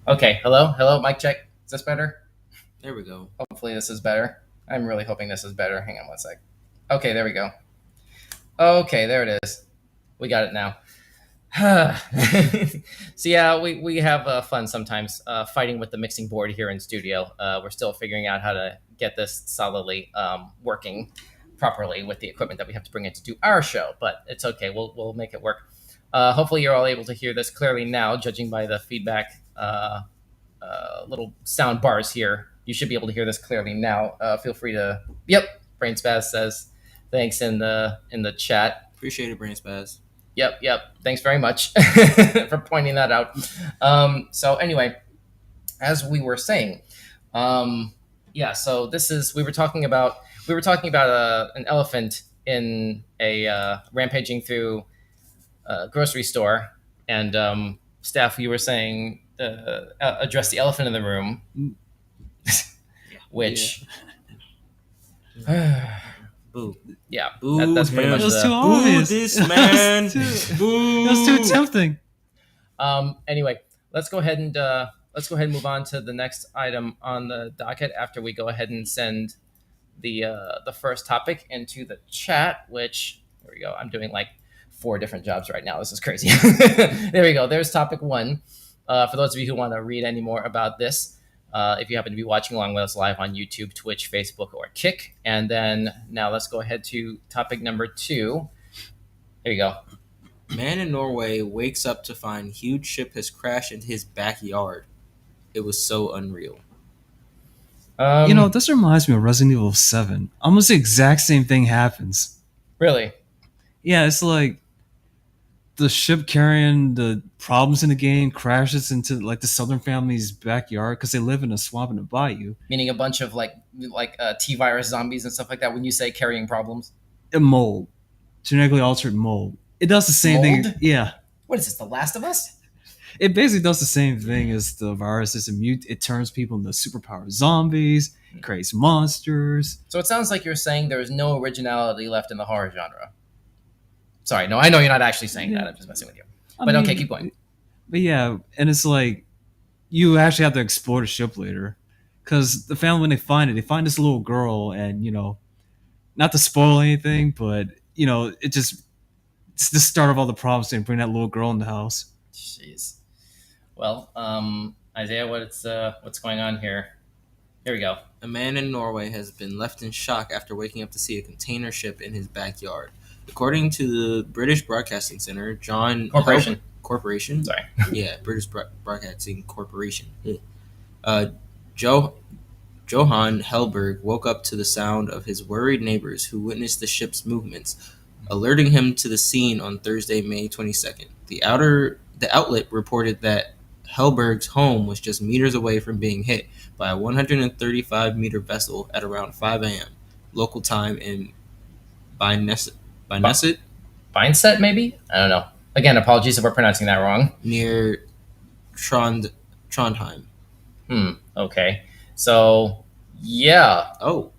Okay, hello, mic check. Is this better? There we go. Hopefully, this is better. I'm really hoping this is better. Hang on one sec. Okay, there we go. Okay, there it is. We got it now. So yeah, we have fun sometimes fighting with the mixing board here in studio. We're still figuring out how to get this solidly working properly with the equipment that we have to bring in to do our show. But it's okay. We'll make it work. Hopefully, you're all able to hear this clearly now, judging by the feedback little sound bars here. You should be able to hear this clearly now. Feel free to. Yep, Brain Spaz says thanks in the chat. Appreciate it, Brain Spaz. Yep. Thanks very much for pointing that out. So anyway, as we were saying, yeah. So this is we were talking about an elephant in a rampaging through a grocery store, and staff. You were saying address the elephant in the room, which. Boo. Yeah, Boo that's pretty him. much It was too the. Boo obvious. this man. It was too Boo. tempting. Anyway, let's go ahead and move on to the next item on the docket after we go ahead and send the first topic into the chat. Which there we go. I'm doing like four different jobs right now. This is crazy. There we go. There's topic one. For those of you who want to read any more about this, if you happen to be watching along with us live on YouTube, Twitch, Facebook, or Kick. And then now let's go ahead to topic number two. There you go. Man in Norway wakes up to find huge ship has crashed into his backyard. It was so unreal. This reminds me of Resident Evil 7. Almost the exact same thing happens. Really. Yeah, it's like the ship carrying the problems in the game crashes into like the Southern family's backyard because they live in a swamp in a bayou. Meaning a bunch of like T virus zombies and stuff like that. When you say carrying problems, A mold, genetically altered mold. It does the same thing. Mold? Yeah, what is this? The Last of Us? it basically does the same thing as the virus. It turns people into superpowered zombies. It creates monsters. So it sounds like you're saying there is no originality left in the horror genre. Sorry, no, I know you're not actually saying that. I'm just messing with you. But okay, keep going. But yeah, and it's like you actually have to explore the ship later because the family when they find this little girl, and not to spoil anything, but it's the start of all the problems. They bring that little girl in the house. Jeez. Well, Isaiah, what's going on here? Here we go. A man in Norway has been left in shock after waking up to see a container ship in his backyard. According to the British Broadcasting Center, Corporation. Sorry. Yeah, British Broadcasting Corporation. Joe Johan Helberg woke up to the sound of his worried neighbors who witnessed the ship's movements, alerting him to the scene on Thursday, May 22nd. The outlet reported that Helberg's home was just meters away from being hit by a 135-meter vessel at around 5 a.m. local time in Byneset Bindset, maybe? I don't know. Again, apologies if we're pronouncing that wrong. near Trondheim. Okay. So, yeah. Oh,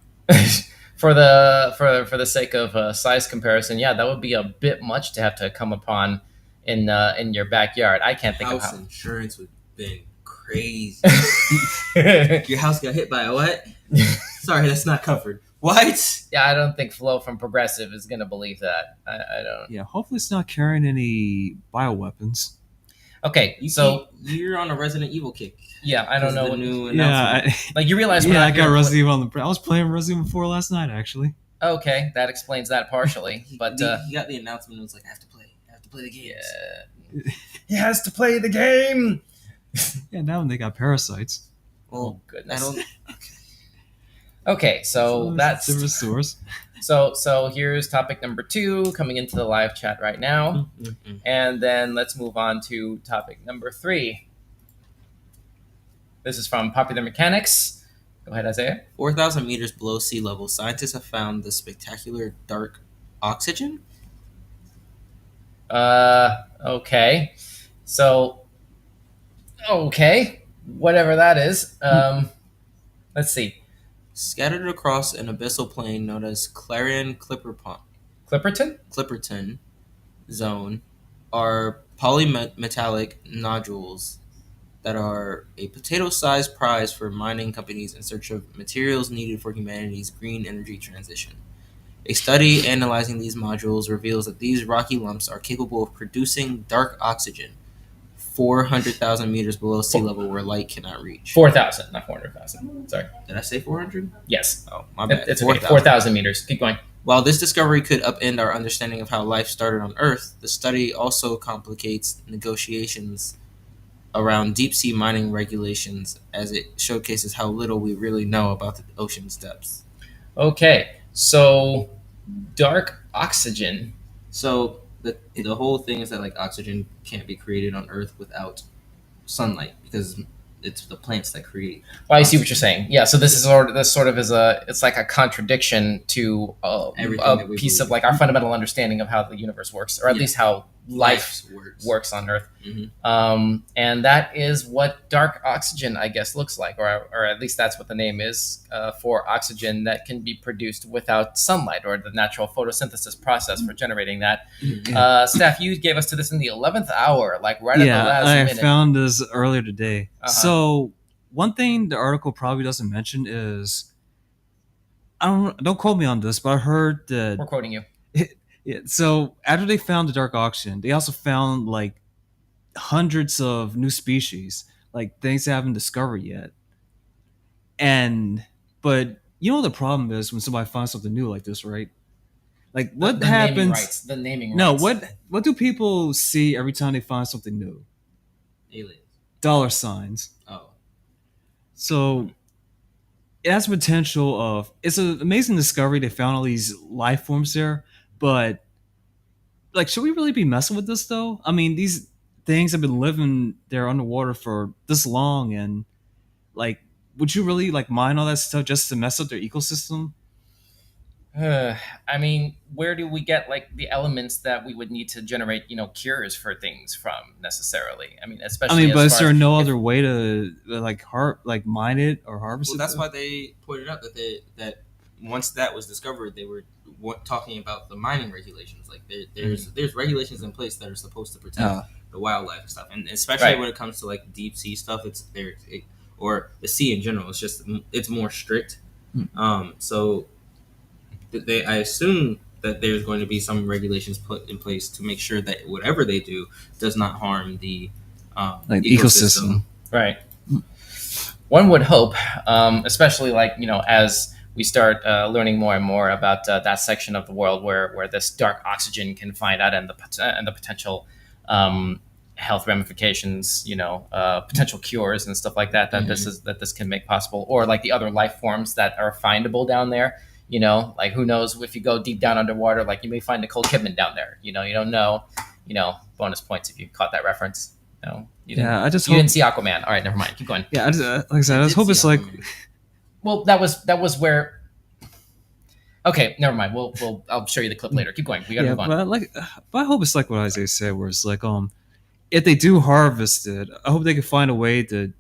For the sake of size comparison, yeah, that would be a bit much to have to come upon in your backyard. I can't think of house how. insurance would have been crazy. Yeah, Your house got hit by a what? Sorry, that's not covered. What? I don't think Flo from Progressive is gonna believe that. I don't. Yeah, hopefully it's not carrying any bioweapons. Okay, so You're on a Resident Evil kick. yeah, I don't know The what new Yeah, announcement. like you realize. we're yeah, not I got here- Resident Evil on the. I was playing Resident Evil 4 last night, actually. Okay, that explains that partially, but He got the announcement and was like, I have to play the games. yeah, he has to play the game. Yeah, now they got parasites. Well, Oh goodness. I don't. Okay, so that's different source. so here's topic number 2 coming into the live chat right now, and then let's move on to topic number 3. This is from Popular Mechanics. Go ahead, Isaiah. 4,000 meters below sea level, scientists have found the spectacular dark oxygen. Okay, so okay, whatever that is. Let's see. Scattered across an abyssal plain known as Clarion Clipperton. Zone are polymetallic nodules that are a potato-sized prize for mining companies in search of materials needed for humanity's green energy transition. A study analyzing these modules reveals that these rocky lumps are capable of producing dark oxygen 400,000 meters below sea level where light cannot reach. 4,000, not 400,000. Sorry. Did I say 400? Yes. Oh, my bad. It's okay. 4,000 meters. Keep going. While this discovery could upend our understanding of how life started on Earth, the study also complicates negotiations around deep sea mining regulations as it showcases how little we really know about the ocean's depths. Okay. So, dark oxygen. So the whole thing is that like oxygen can't be created on Earth without sunlight because it's the plants that create. Well, I see what you're saying. Yeah. So this sort of is it's like a contradiction to Everything a that we piece of believe. like our fundamental understanding of how the universe works, or at least how life works on Earth. And that is what dark oxygen, I guess, looks like, or at least that's what the name is for oxygen that can be produced without sunlight, or the natural photosynthesis process for generating that. Steph, you gave us to this in the 11th hour, like right at the last minute. I found this earlier today. Uh-huh. So one thing the article probably doesn't mention is don't quote me on this, but I heard that We're quoting you. Yeah, so after they found the dark oxygen, they also found like hundreds of new species, like things they haven't discovered yet. But you know what the problem is when somebody finds something new like this, right? Like what the happens? Naming rights, the naming No, rights. what do people see every time they find something new? Aliens. Dollar signs. Oh. So it has potential of it's an amazing discovery. They found all these life forms there, but like, should we really be messing with this though? I mean, these things have been living there underwater for this long, and like, would you really like mine all that stuff just to mess up their ecosystem? I mean, where do we get like the elements that we would need to generate, cures for things from necessarily? I mean, especially. But is there no if, other way to like mine it or harvest Well, it? that's why they pointed out that once that was discovered, they were talking about the mining regulations. Like there's regulations in place that are supposed to protect the wildlife and stuff, and especially when it comes to like deep sea stuff, or the sea in general. It's more strict. So I assume that there's going to be some regulations put in place to make sure that whatever they do does not harm the ecosystem. Right. One would hope, especially as we start learning more and more about that section of the world where this dark oxygen can find out, and the potential health ramifications, potential cures and stuff like that this can make possible, or like the other life forms that are findable down there. Like who knows, if you go deep down underwater, like you may find Nicole Kidman down there. You don't know. Bonus points if you caught that reference. No, you didn't see Aquaman. All right, never mind. Keep going. Yeah, like I said, I just hope it's like. Well, that was where. Okay, never mind. I'll show you the clip later. Keep going. We gotta move on. But I hope it's like what Isaiah said, where it's like, if they do harvest it, I hope they can find a way to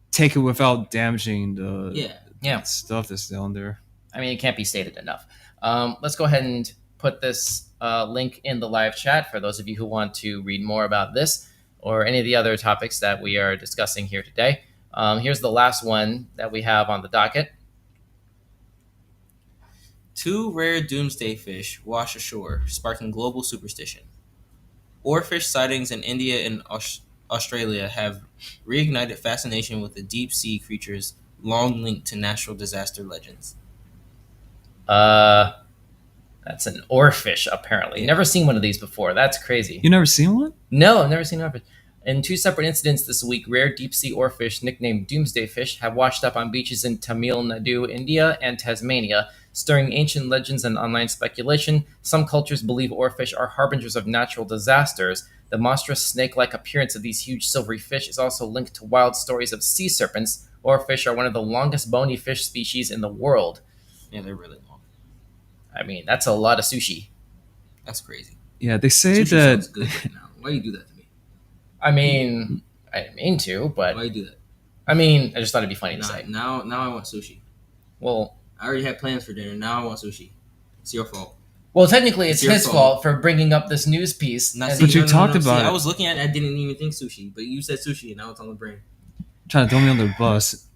take it without damaging the stuff that's down there. I mean, it can't be stated enough. Let's go ahead and put this link in the live chat for those of you who want to read more about this or any of the other topics that we are discussing here today. Here's the last one that we have on the docket. 2 rare doomsday fish wash ashore, sparking global superstition. Oarfish sightings in India and Australia have reignited fascination with the deep sea creatures long linked to natural disaster legends. That's an oarfish, apparently. Yeah. Never seen one of these before. That's crazy. You never seen one? No, I've never seen an oarfish. In 2 separate incidents this week, rare deep-sea oarfish, nicknamed doomsday fish, have washed up on beaches in Tamil Nadu, India, and Tasmania, stirring ancient legends and online speculation. Some cultures believe oarfish are harbingers of natural disasters. The monstrous snake-like appearance of these huge silvery fish is also linked to wild stories of sea serpents. Oarfish are one of the longest bony fish species in the world. Yeah, they're really long. I mean, that's a lot of sushi. That's crazy. Yeah, they say sushi sounds good right now. Why do you do that to me? I mean, I didn't mean to, but why do you do that? I mean, I just thought it'd be funny to say. Now I want sushi. Well, I already had plans for dinner. Now I want sushi. It's your fault. Well, technically, it's your his fault for bringing up this news piece. Now, and see, But you talked See, about I it. was looking at it, I didn't even think sushi, but you said sushi, and now it's on the brain. Trying to throw me under the bus.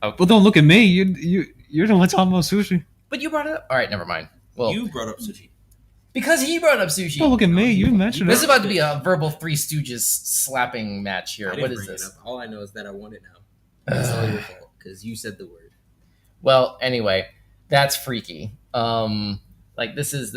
Okay. Well, don't look at me. You're the one talking about sushi. But you brought it up. All right, never mind. Well, You brought up sushi. because he brought up sushi. Don't look at No, me. You you- mentioned This is it. about to be a verbal Three Stooges slapping match here. I What didn't is bring this? it up. All I know is that I want it now. It's all your fault because you said the word. Well, anyway, that's freaky. Like this is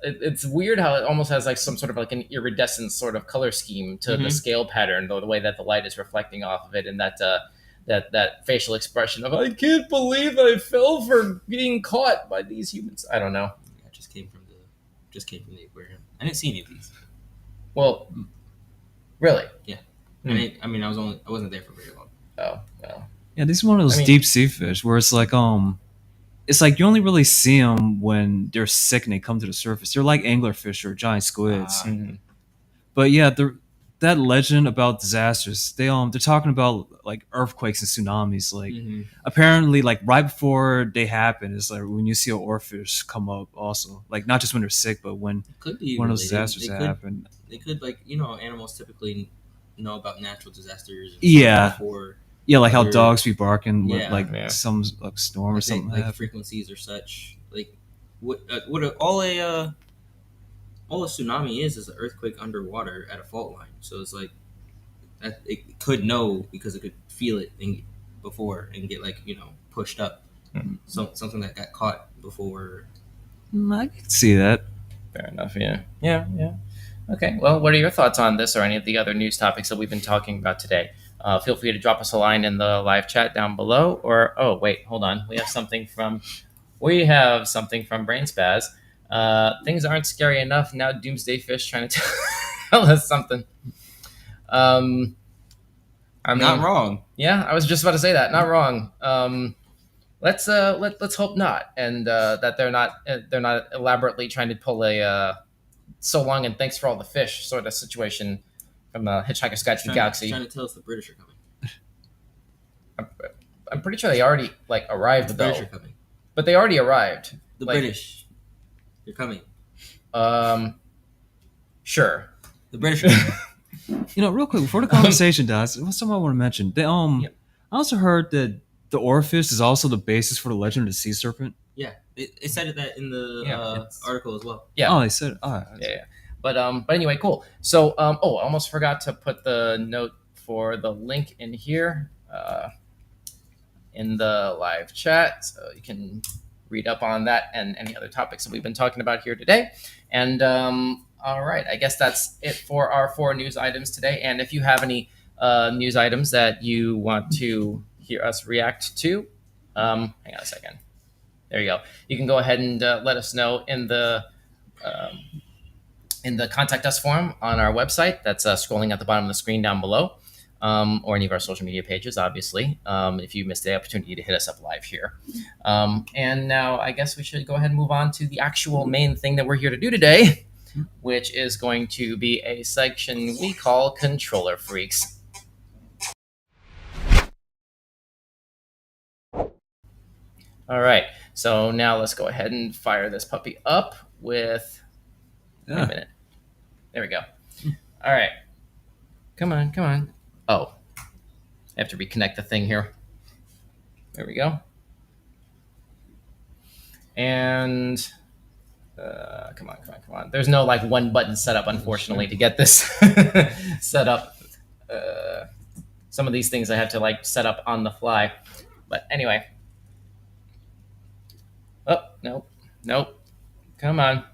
it's weird how it almost has like some sort of like an iridescent sort of color scheme to the Mhm. scale pattern, the way that the light is reflecting off of it, and that facial expression of I can't believe I fell for being caught by these humans. I don't know. Yeah, it just came from the aquarium. I didn't see any of these. Well, really? Hmm. I wasn't there for very long. Oh, well. Yeah, this is one of those I mean- deep sea fish where it's like you only really see them when they're sick and they come to the surface. They're like anglerfish or giant squids. Mhm. But yeah, that legend about disasters, they're talking about like earthquakes and tsunamis. Like Mhm. apparently, like right before they happen, is like when you see an oarfish come up. Also, like not just when they're sick, but when It could be one of those related. disasters happen. They could animals typically know about natural disasters. And Yeah. stuff before. Yeah, like how Other- dogs be barking with Yeah. like Yeah. some like storm or I think something. like happen. frequencies or such. Like all a tsunami is an earthquake underwater at a fault line. So it's like that it could know because it could feel it before and get pushed up. Mhm. So something that got caught before. I can see that. Fair enough. Yeah. Yeah. Yeah. Okay. Well, what are your thoughts on this or any of the other news topics that we've been talking about today? Feel free to drop us a line in the live chat down below. Or wait, hold on. We have something from Brain Spaz. Things aren't scary enough now. Doomsday Fish trying to tell us something. I mean, Not wrong. Yeah, I was just about to say that. Not wrong. Let's hope not, and that they're not elaborately trying to pull a so long and thanks for all the fish sort of situation from Hitchhiker's Guide to the Galaxy. Trying to tell us the British are coming. I'm pretty sure they already like arrived The though, British are coming. but they already arrived. The Like- British. They're coming. Sure. The British are coming. Real quick before the conversation dies, what's something I want to mention? They, I also heard that the oarfish is also the basis for the legend of the sea serpent. Yeah. It said that in the it's- article as well. Yeah. Oh, they said, Yeah. But anyway, cool. So I almost forgot to put the note for the link in here in the live chat, so you can read up on that and any other topics that we've been talking about here today. And all right, I guess that's it for our 4 news items today. And if you have any news items that you want to hear us react to, hang on a second. There you go. You can go ahead and let us know in the contact us form on our website. That's scrolling at the bottom of the screen down below, or any of our social media pages, obviously, if you missed the opportunity to hit us up live here. And now I guess we should go ahead and move on to the actual main thing that we're here to do today, which is going to be a section we call Controller Freaks. All right, so now let's go ahead and fire this puppy up with... Wait a minute. There we go. All right. Come on. Oh. I have to reconnect the thing here. There we go. And come on. There's no like one button setup, unfortunately, to get this set up. Some of these things I have to like set up on the fly. But anyway. Oh, nope. Come on.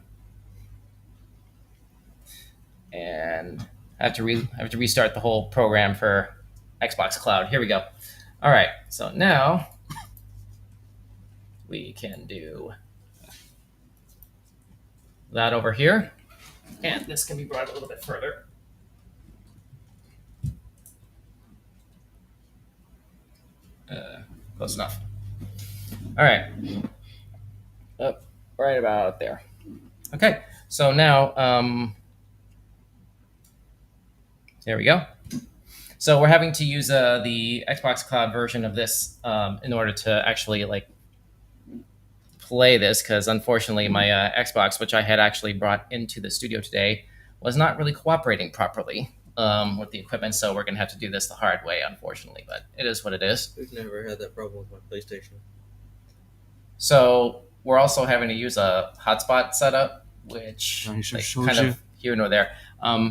And I have to restart the whole program for Xbox Cloud. Here we go. All right, so now we can do that over here, and this can be brought a little bit further. Close enough. All right, up right about there. Okay, so now there we go. So we're having to use the Xbox Cloud version of this in order to actually like play this because unfortunately my Xbox, which I had actually brought into the studio today, was not really cooperating properly with the equipment. So we're gonna have to do this the hard way, unfortunately. But it is what it is. We've never had that problem with my PlayStation. So we're also having to use a hotspot setup, which He sure like, showed kind you. of here nor there.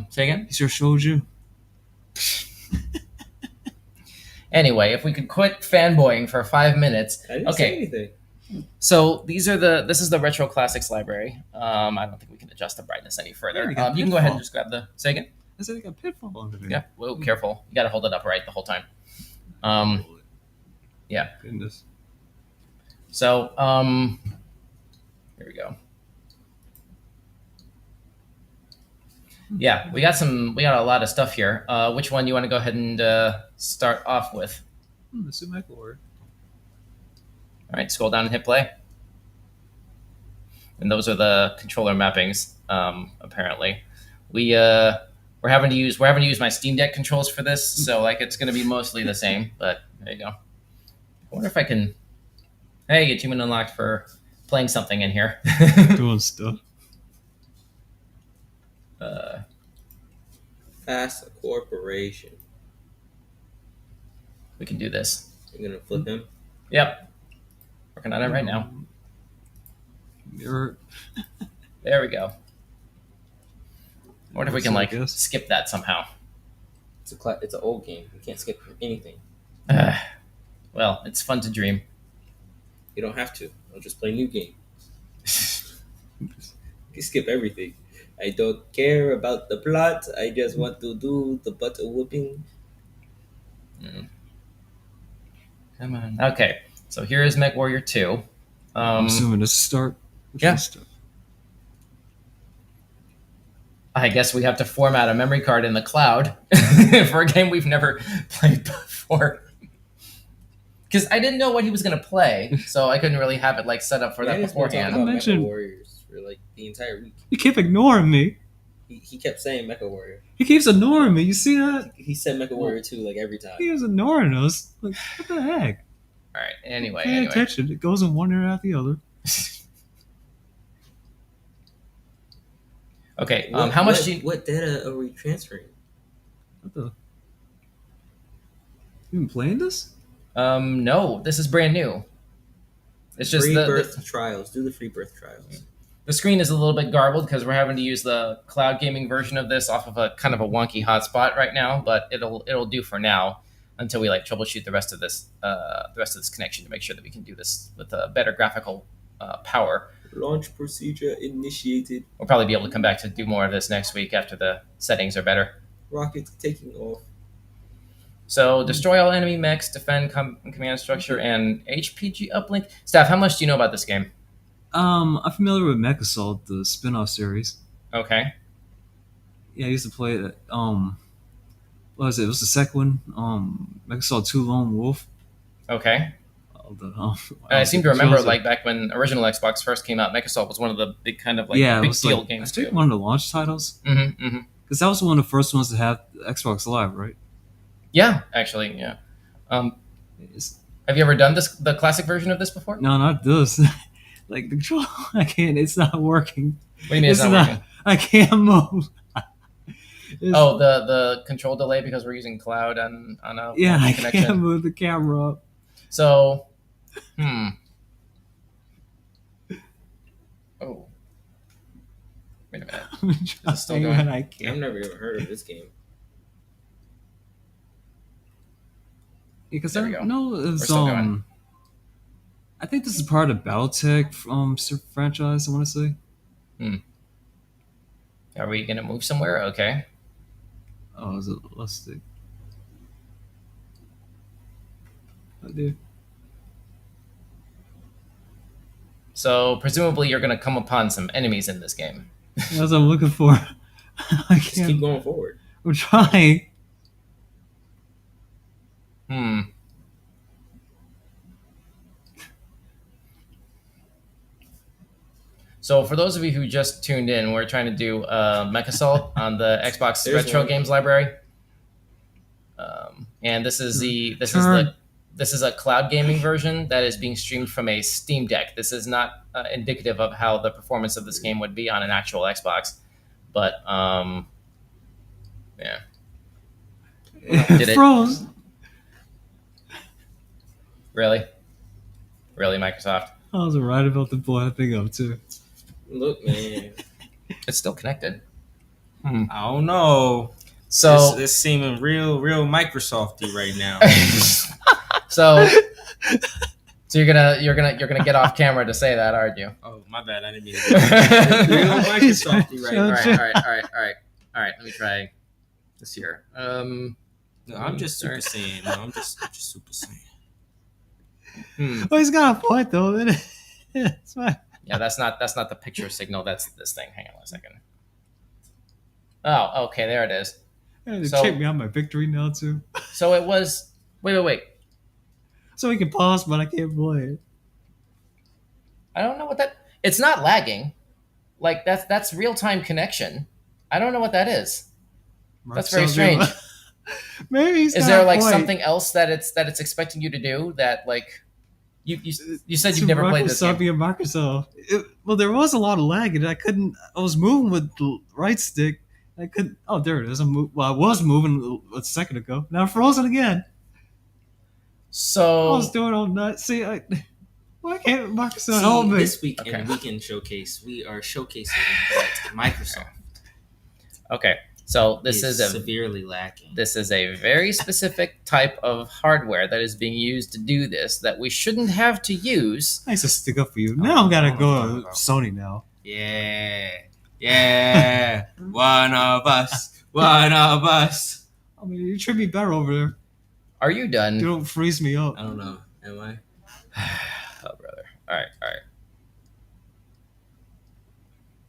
Say again. He sure showed you. Anyway, if we could quit fanboying for 5 minutes. I didn't say Okay, anything. so this is the retro classics library. I don't think we can adjust the brightness any further. Yeah, we got You can go ahead and Pitfall. just grab the. Say again. I said they got Pitfall under there. Yeah. Whoa, careful. You got to hold it upright the whole time. Yeah. Goodness. So here we go. Yeah, we got a lot of stuff here. Which one you want to go ahead and start off with? The Super Warrior. All right, scroll down and hit play. And those are the controller mappings. Apparently, we're having to use my Steam Deck controls for this, so like it's going to be mostly the same. But there you go. I wonder if I can. Hey, achievement unlocked for playing something in here. Doing stuff. Fast Corporation. We can do this. You're gonna flip him. Yep, working on it right now. You're, There we go. I wonder if we can So I like guess. skip that somehow. It's an old game. You can't skip anything. Well, it's fun to dream. You don't have to. I'll just play new game. You can skip everything. I don't care about the plot. I just want to do the butt whooping. Come on. Okay, so here is Mech Warrior 2. I'm assuming this is start. Yeah. I guess we have to format a memory card in the cloud for a game we've never played before. Because I didn't know what he was going to play, so I couldn't really have it like set up for that Ryan has been talking beforehand. about Mention- Mecha Warriors for like the entire week. You keep ignoring me. He kept saying Mecha Warrior. He keeps ignoring me. You see that? He said Mecha Warrior 2 like every time. He is ignoring us. Like, what the heck? All right. Anyway. Pay attention. It goes in one ear after the other. Okay. How much do you? What data are we transferring? What the? You been playing this? No, this is brand new. It's just Free the birth trials. Do the free birth trials. the screen is a little bit garbled because we're having to use the cloud gaming version of this off of a kind of a wonky hotspot right now, but it'll do for now until we like troubleshoot the rest of this connection to make sure that we can do this with a better graphical power. Launch procedure initiated. We'll probably be able to come back to do more of this next week after the settings are better. Rockets taking off. So destroy all enemy mechs, defend command structure, and HPG uplink. Staff, how much do you know about this game? I'm familiar with Mech Assault, the spin-off series. Okay. Yeah, I used to play it. What was it? It was the second one. Mech Assault 2 Lone Wolf. Okay. The, I seem to remember, shows like back when original Xbox first came out, Mech Assault was one of the big kind of like yeah, it big was deal like, games I think too. one of the launch titles. Mm-hmm, mm-hmm. Because that was one of the first ones to have Xbox Live, right? Yeah, actually, yeah. It's, Have you ever done the classic version of this before? no, not this. Like the control, I can't. It's not working. What do you mean it's not working? I can't move. Oh, the control delay because we're using cloud on a yeah, I connection. can't move the camera up. So, Oh, wait a minute. I'm Is it still trying going? and I I've can't. never even heard of this game. Because There I we go. know We're it's still going. I think this is part of the Battletech franchise. I want to say. Are we gonna move somewhere? Okay. Oh, is it? Let's see. I do. So presumably you're gonna come upon some enemies in this game. That's what I'm looking for. I Just keep can't. going forward. I'm trying. So for those of you who just tuned in, we're trying to do Mech Assault on the Xbox There's Retro one. Games Library, and this is the This is a cloud gaming version that is being streamed from a Steam Deck. This is not indicative of how the performance of this game would be on an actual Xbox. But yeah, Did it- Froze. really, Microsoft. I was right about to blow that thing up too. Look, man. It's still connected. I don't know. So This seeming real Microsofty right now. so you're gonna get off camera to say that, aren't you? Oh, my bad. I didn't mean to. Real Microsofty right All now. right. Let me try this here. No, I'm just Super Saiyan. No, I'm just Super Saiyan. Oh, he's got a point though. It's fine. Yeah, that's not the picture signal. That's this thing. Hang on 1 second. Oh, okay, there it is. They So- check me out my victory now too. So it was. Wait. So we can pause, but I can't play it. I don't know what that. It's not lagging. Like that's real time connection. I don't know what that is. That's very strange. Maybe he's Is got there a like point. something else that it's expecting you to do that like you said To you've never played this Microsoft game? being Microsoft. Well, there was a lot of lag, and I couldn't. I was moving with the right stick. I couldn't. Oh, there it is. I was moving a second ago. Now I'm frozen again. I So was doing all nuts. See, why can't Microsoft help me? This week Okay. in Weekend Showcase, we are showcasing that Microsoft okay, so this is a severely lacking. this is a very specific type of hardware that is being used to do this that we shouldn't have to use. I used to stick up for you. Now I'm gotta go Oh. to Sony now. Yeah. One of us. I mean, you treat me better over there. Are you You done? don't freeze me up. I don't know. Am I? Oh, brother. All right.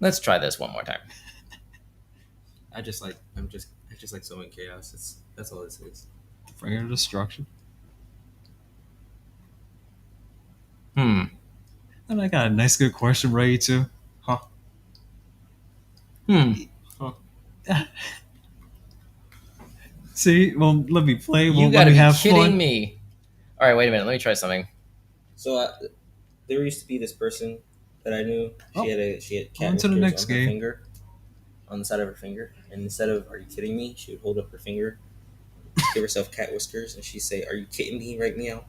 Let's try this one more time. I just like sowing chaos. That's all this is. Finger destruction. Hmm. And I got a nice, good question ready too. Hmm. See, well, let me play. You Well, let gotta me be have kidding fun. me. All right, wait a minute. Let me try something. So there used to be this person that I knew. She had cat on to the whiskers next on her game. finger, on the side of her finger, and instead of "Are you kidding me?" she would hold up her finger, give herself cat whiskers, and she'd say, "Are you kidding me right now?"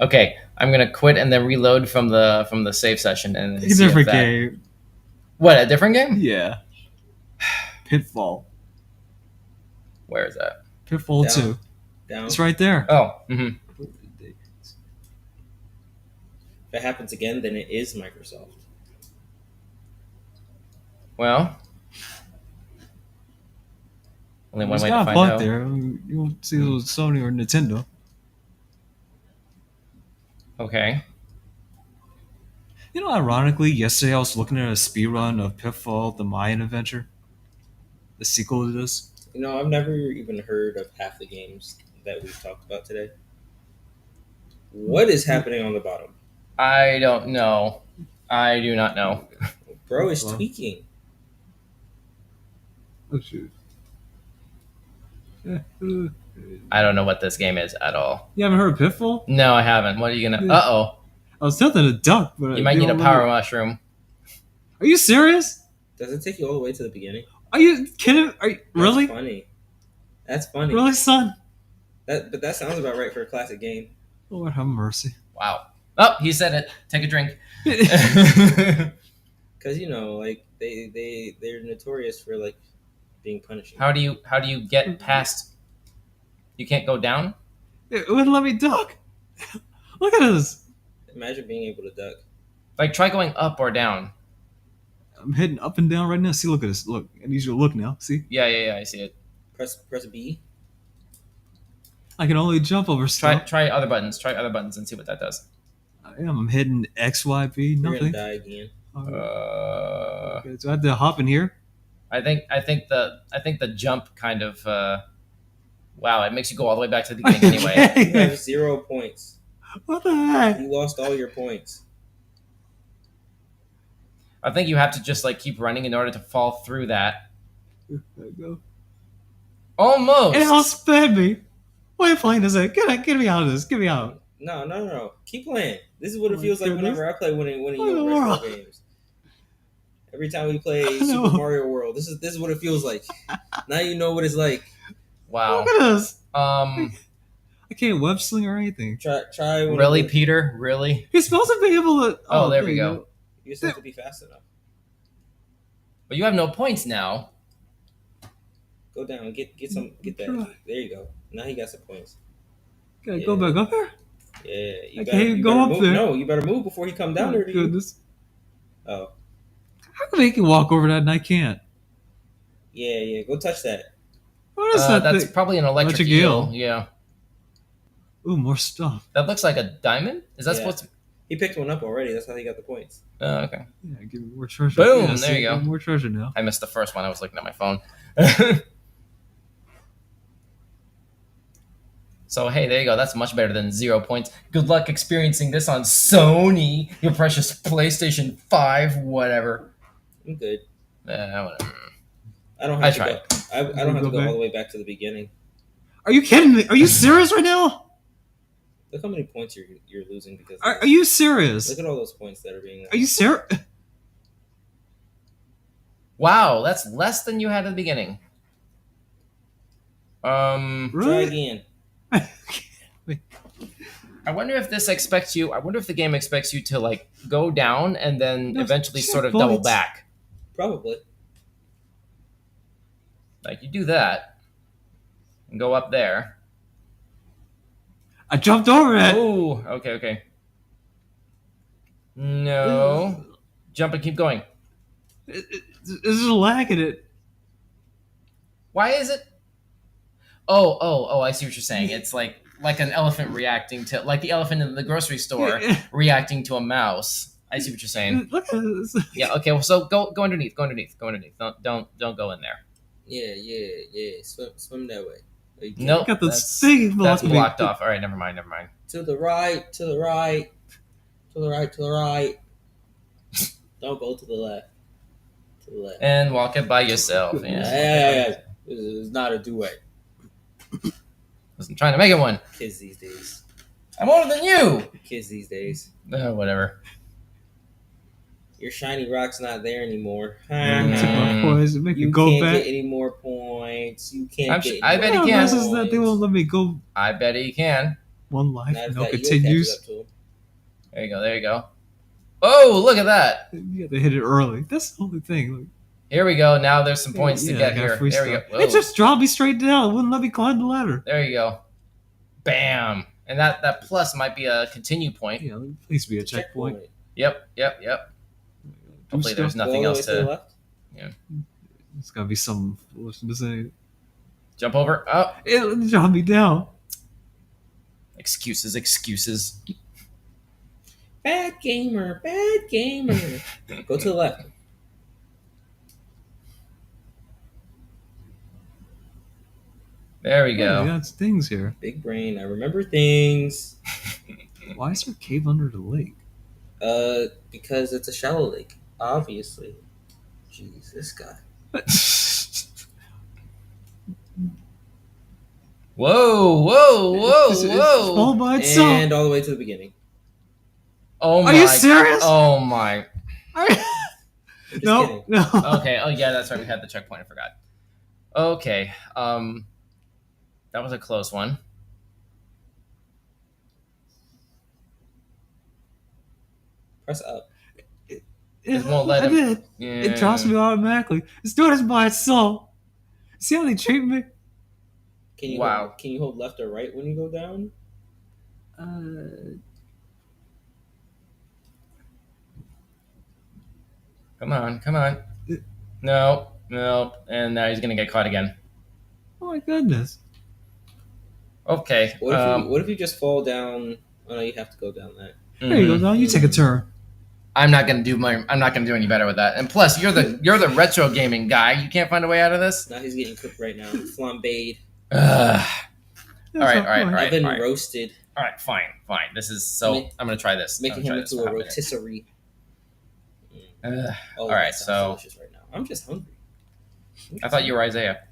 Okay, I'm gonna quit and then reload from the save session and It's see a if different that- game. What, a different game? Yeah. Pitfall. Where is that? Pitfall Down. 2. Down. It's right there. Oh, mm-hmm. If it happens again, then it is Microsoft. Well, only one There's way to got a find bug out. there. You won't see those Sony or Nintendo. Okay. You know, ironically, yesterday I was looking at a speedrun of Pitfall, the Mayan Adventure. The sequel to this. You know, I've never even heard of half the games that we've talked about today. What is happening on the bottom? I don't know. I do not know. Bro is Well. tweaking. Oh, shoot. Yeah. I don't know what this game is at all. You haven't heard of Pitfall? No, I haven't. What are you gonna? Yeah. Uh I was tempted to duck, but oh. You might need a power mushroom. Are you serious? Does it take you all the way to the beginning? Are you kidding? Are you That's really? funny. That's funny. Really, son? But that sounds about right for a classic game. Lord have mercy. Wow. Oh, he said it. Take a drink. Because you know, like they're notorious for like being punishing. How do you get past? You can't go down. It wouldn't let me duck. Look at this. Imagine being able to duck. Like try going up or down. I'm hitting up and down right now. See, look at this. Look, I need you to look now. See, Yeah. I see it. Press B. I can only jump over stuff. Try other buttons. Try other buttons and see what that does. I am. I'm hitting X, Y, B. You're gonna Nothing. die again. Okay, so I have to hop in here. I think the jump kind of. Wow, it makes you go all the way back to the beginning anyway. You have 0 points. What the heck? You lost all your points. I think you have to just like keep running in order to fall through that. There we go. Almost. It outsped me. Why are you playing this? Get me out of this. Get me out. No. Keep playing. This is what Oh it my feels like goodness. whenever I play one of What in your the retro world? games. Every time we play No. Super Mario World, this is what it feels like. Now you know what it's like. Wow. Look at this. Um, I can't web sling or anything. Try one really, of the- Peter? Really? You're supposed to be able to. Oh, there we you go. go. You just have to be fast enough. But you have no points now. Go down, get that. Try. There you go. Now he got some points. Gotta go back up there. Yeah, I can't go better up move. there. No, you better move before he come down Oh, there to you. goodness. Oh, How come he can walk over that and I can't? yeah. Go touch that. What is that That's thing? probably an electric Electric eel. eel. Yeah. Ooh, more stuff. That looks like a diamond? Is that Yeah. supposed to He picked one up already. That's how he got the points. Oh, okay. Yeah, give me more treasure. Boom, Yeah, there you go. More treasure now. I missed the first one. I was looking at my phone. So, hey, there you go. That's much better than 0 points. Good luck experiencing this on Sony, your precious PlayStation 5, whatever. I'm good. Whatever. I don't I have to tried. go. I don't have to Go go back? all the way back to the beginning. Are you kidding me? Are you serious right now? Look how many points you're losing because. Of Are this. you serious? Look at all those points that are being. Are you serious? Wow, that's less than you had at the beginning. Try Really? again. I wonder if this expects you. I wonder if the game expects you to like go down and then No, eventually sort of checkpoints. double back. Probably. Like you do that and go up there. I jumped over it. Oh, okay. No, jump and keep going. This is lagging it. Why is it? Oh! I see what you're saying. It's like an elephant reacting to like the elephant in the grocery store reacting to a mouse. I see what you're saying. Look at this. Yeah. Okay. Well, so go underneath. Go underneath. Don't go in there. Yeah. Swim that way. Oh, you can't. Nope. Got the that's thing that's blocking me. blocked off. All right. Never mind. To the right. Don't go to the left. To the left. And walk it by yourself. Yeah. Yeah. This is not a duet. Wasn't trying to make it one. Kids these days. I'm older than you. Kids these days. Whatever. Your shiny rock's not there anymore. Took my points. Make me You go can't back. get any more points. You can't get. I any bet more he can. This is that they won't let me go I bet he can. one life. Matter of No fact, you'll catch continues. up to him. There you go. Oh, look at that. You have to hit it early. That's the only thing. Like, Here we go. Now there's some points to yeah, get I got here. free There we go. stuff. It Whoa. just dropped me straight down. It wouldn't let me climb the ladder. There you go. Bam. And that plus might be a continue point. Yeah, please be a checkpoint. Yep. Hopefully there's nothing Go all else the way the to left. It's gotta be some foolishness in it. jump over. Oh, It dropped me down. excuses. Bad gamer. Go to the left. There we Yeah, go. we got things here. Big brain. I remember things. Why is there a cave under the lake? Because it's a shallow lake. Obviously. Jeez, this guy. Whoa. It's all by itself. And all the way to the beginning. Oh my. Are you serious? Oh my. Just No, kidding. no. Okay. Oh yeah, that's right. We had the checkpoint. I forgot. Okay. That was a close one. Press up. It won't let him- did. Yeah. It drops me automatically. It's doing this by itself. See how they treat me? Can you Wow. Can you hold left or right when you go down? Come on. No. And now he's gonna get caught again. Oh my goodness. Okay. What if you just fall down? Oh no, you have to go down that. There you go, Don. You take a turn. I'm not gonna do any better with that. And plus, you're the retro gaming guy. You can't find a way out of this. Now he's getting cooked right now. Flambéed. Ugh. That's All not right. fun. I've been all right. roasted, All right, fine. This is so. I'm gonna try this. making I'm gonna him try into a this for rotisserie. minute. Oh, All right, that sounds so- delicious right now. I'm just hungry. I thought you were Isaiah.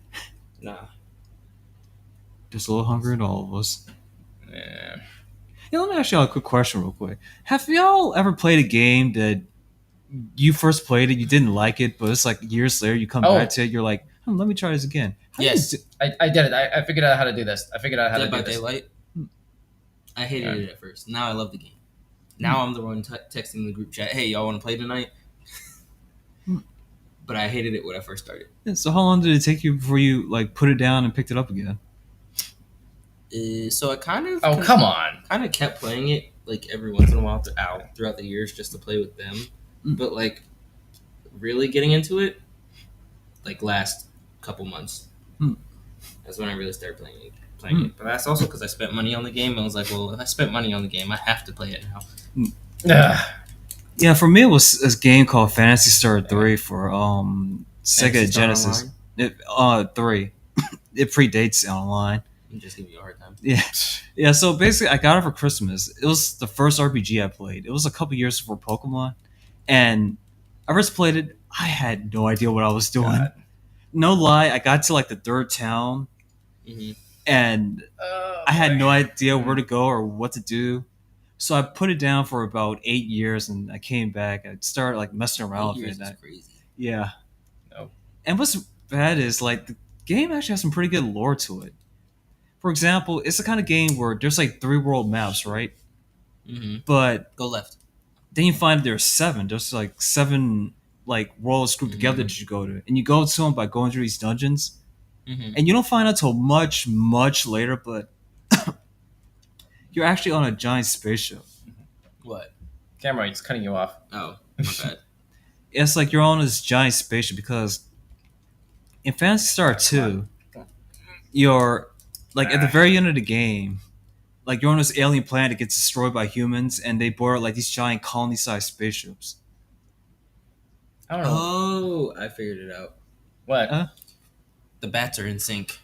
Nah. Just a little hungry in all of us. Yeah. Yeah, let me ask y'all a quick question real quick. Have y'all ever played a game that you first played it, you didn't like it, but it's like years later you come back Oh, to it, you're like, let me try this again. How do you do? Yes, I did it. I figured out how to do this. I figured out how to Dead by do this. Daylight. I hated Yeah. it at first. Now I love the game. Now I'm the one texting the group chat, "Hey, y'all want to play tonight?" Hmm. But I hated it when I first started. Yeah, so how long did it take you before you like put it down and picked it up again? So I kind of Oh, come on. kind of kept playing it like every once in a while throughout the years just to play with them. But like really getting into it, like last couple months. Hmm. That's when I really started playing it. But that's also because I spent money on the game. I was like, well, if I spent money on the game, I have to play it now. Ugh. Yeah, for me it was this game called Fantasy Star 3 for Fantasy Sega Star Genesis. Online? It 3. It predates online. I'm just giving you a hard time. Yeah. Yeah, so basically I got it for Christmas. It was the first RPG I played. It was a couple years before Pokemon. And I first played it, I had no idea what I was doing. God. No lie, I got to like the third town Mm-hmm. and Oh, I had boy. no idea where to go or what to do. So I put it down for about 8 years and I came back. I started like messing around 8 with years it. is crazy. Yeah. Nope. And what's bad is like the game actually has some pretty good lore to it. For example, it's the kind of game where there's like 3 world maps, right? Mm-hmm. But Go left. then you find there's 7. There's like 7 like worlds grouped together that you go to, and you go to them by going through these dungeons, Mm-hmm. and you don't find out till much later, but you're actually on a giant spaceship. What? Camera, he's cutting you off. Oh, my bad. It's like you're on this giant spaceship because in Phantasy Star 2, you're like at the very end of the game, like you're on this alien planet that gets destroyed by humans, and they board like these giant colony-sized spaceships. I don't know. Oh, I figured it out. What? The bats are in sync.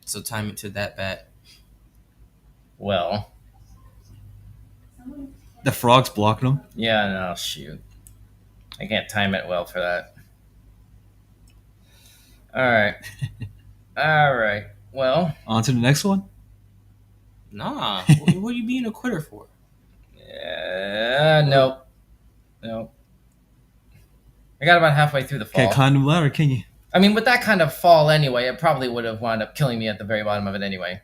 So time it to that bat. Well, The frogs blocking them. yeah, no, shoot. I can't time it well for that. All right. All right. Well, On to the next one. Nah, what are you being a quitter for? nope. Nope. I got about halfway through the fall. Can't climb the ladder, can you? I mean, with that kind of fall anyway, it probably would have wound up killing me at the very bottom of it anyway.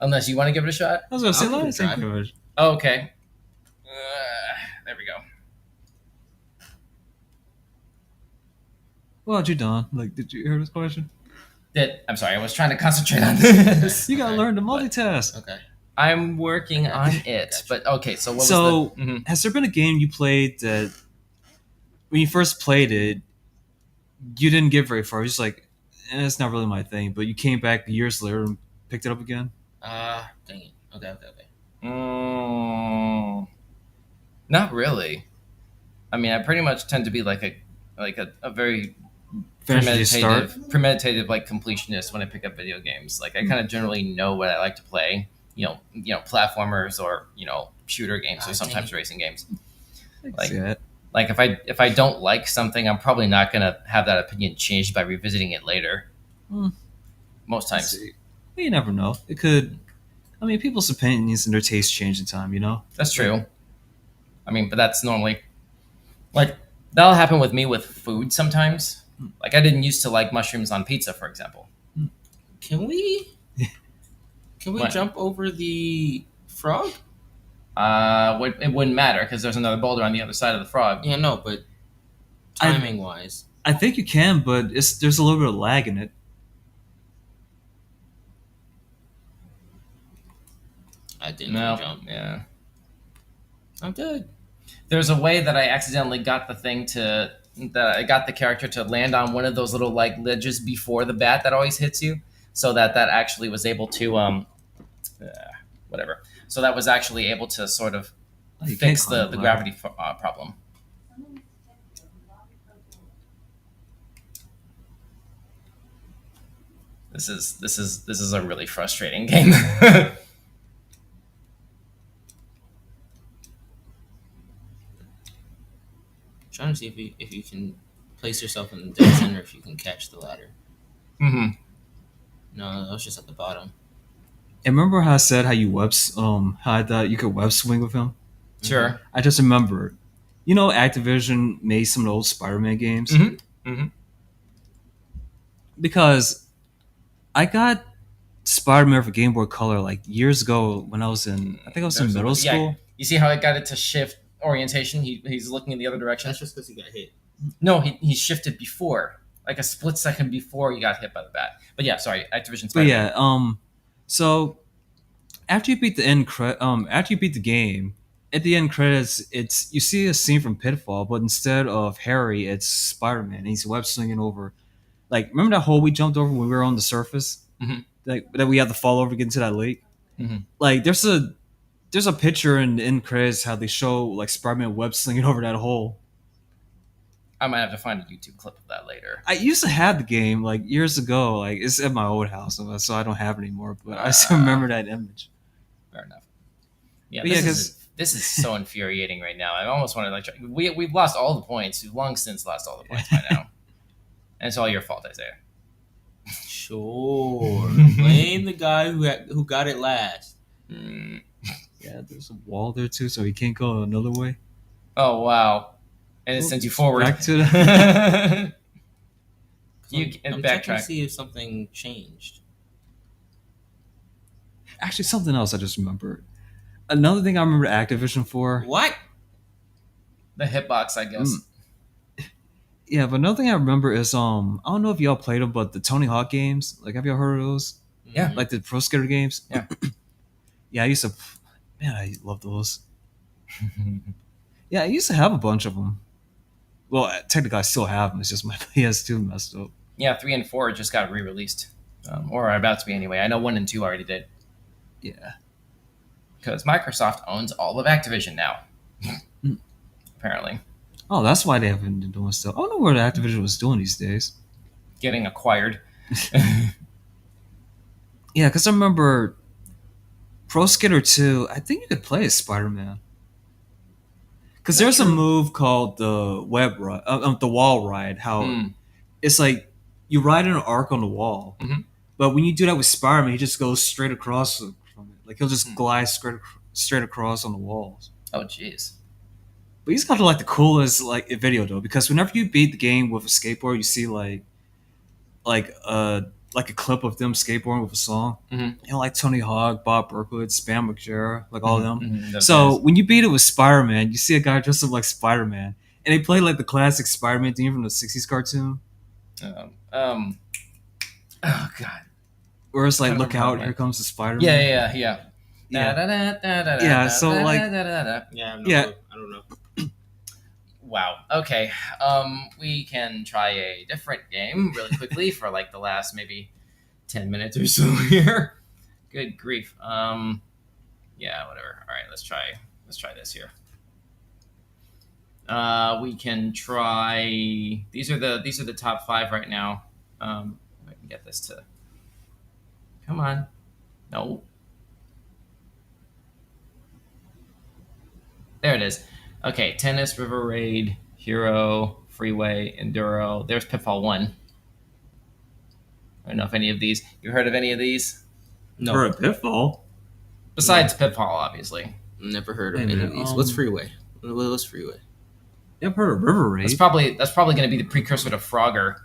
Unless you want to give it a shot. I was gonna say, I'll give let's it a take try. it. Oh, okay. There we go. What about you, Don? Like, did you hear this question? I'm sorry, I was trying to concentrate on this. You gotta Okay. learn to multitask. Okay. I'm working on it. Gotcha. But okay, so what was So, the... Mhm. has there been a game you played that when you first played it, you didn't get very far? You're just like, it's not really my thing. But you came back years later and picked it up again. Dang it. Okay. Not really. I mean, I pretty much tend to be like a very Finish when you start. premeditative like completionist when I pick up video games. Like I kind of generally know what I like to play. Platformers or shooter games or sometimes racing games. Like- Like if I don't like something, I'm probably not gonna have that opinion changed by revisiting it later. Hmm. Most times. Well, you never know. It could. I mean, people's opinions and their tastes change in time. You know. That's true. I mean, but that's normally like that'll happen with me with food sometimes. Like I didn't used to like mushrooms on pizza, for example. Can we What? jump over the frog? It wouldn't matter because there's another boulder on the other side of the frog. Yeah, no, but timing wise. I think you can, but there's a little bit of lag in it. I didn't No, jump. yeah. I'm good. There's a way that I accidentally got I got the character to land on one of those little like ledges before the bat that always hits you, so that actually was able to whatever. So that was actually able to sort of Oh, you fix can't climb the the gravity problem. This is a really frustrating game. Trying to see if you can place yourself in the dead center if you can catch the ladder. hmm No, that was just at the bottom. And remember how I said how you how I thought you could web swing with him? Sure. I just remembered. You know, Activision made some of the old Spider-Man games Mm-hmm. Mm-hmm. because I got Spider-Man for Game Boy Color like years ago when I think I was in There's a- middle yeah. school. You see how I got it to shift orientation? He's looking in the other direction. That's just because he got hit. No, he shifted before, like a split second before he got hit by the bat. But yeah, sorry, Activision But Spider. yeah, so after you beat the after you beat the game, at the end credits, it's you see a scene from Pitfall, but instead of Harry, it's Spider-Man. And he's web slinging over. Like, remember that hole we jumped over when we were on the surface? Mhm. That we had to fall over to get into that lake. Mhm. Like, there's a picture in the end credits how they show like Spider-Man web slinging over that hole. I might have to find a YouTube clip of that later. I used to have the game like years ago. Like, it's at my old house, so I don't have it anymore. But I still remember that image. Fair enough. Yeah, But yeah, this is so infuriating right now. I almost want to like we've lost all the points. We've long since lost all the points by now, and it's all your fault, Isaiah. Sure. Blame the guy who got it last. Mm. Yeah, there's a wall there too, so he can't go another way. Oh wow! And it Well, sends you forward. back to You can I'm checking to backtrack. see if something changed. Actually, something else I just remembered. Another thing I remember Activision for. What? The hitbox, I guess. Yeah, but another thing I remember is I don't know if y'all played them, but the Tony Hawk games. Like, have y'all heard of those? Yeah. Like the Pro Skater games. Yeah. Yeah, I used to. Man, I love those. Yeah, I used to have a bunch of them. Well, technically, I still have them. It's just my PS2 messed up. Yeah, 3 and 4 just got re-released, or are about to be anyway. I know 1 and 2 already did Yeah. because Microsoft owns all of Activision now. Mm. Apparently, Oh, that's why they haven't been doing stuff. I don't know what Activision was doing these days. getting acquired. Yeah, because I remember Pro Skater 2, I think you could play as Spider-Man. Because there's a move called the the wall ride. How Mm. it's like you ride in an arc on the wall, Mhm. but when you do that with Spider-Man, he just goes straight across from it. Like he'll just Mm. glide straight across on the walls. Oh, jeez. But he's got like the coolest like video though, because whenever you beat the game with a skateboard, you see like like a clip of them skateboarding with a song. Mhm. You know, like Tony Hawk, Bob Berkowitz, Spam McJera, like all of them. Mhm, those So guys. when you beat it with Spider-Man, you see a guy dressed up like Spider-Man, and they play like the classic Spider-Man theme from the '60s cartoon, Oh god. where it's like, Kind of "Look out, remember here that. comes the Spider-Man." Yeah. Yeah. Yeah. So, like- Yeah, I Yeah. I don't know. Wow. Okay. We can try a different game really quickly for like the last maybe 10 minutes or so here. Good grief. Yeah, whatever. All right, let's try this here. We can try these are the top 5 right now. If I can get this to come on. No. There it is. Okay, Tennis, River Raid, Hero, Freeway, Enduro. There's Pitfall 1. I don't know if any of these. You heard of any of these? No, For a pitfall. Besides Pitfall, obviously. never heard of Wait a any of minute, these. What's Freeway? What's Freeway? I've heard of River Raid. That's probably going to be the precursor to Frogger.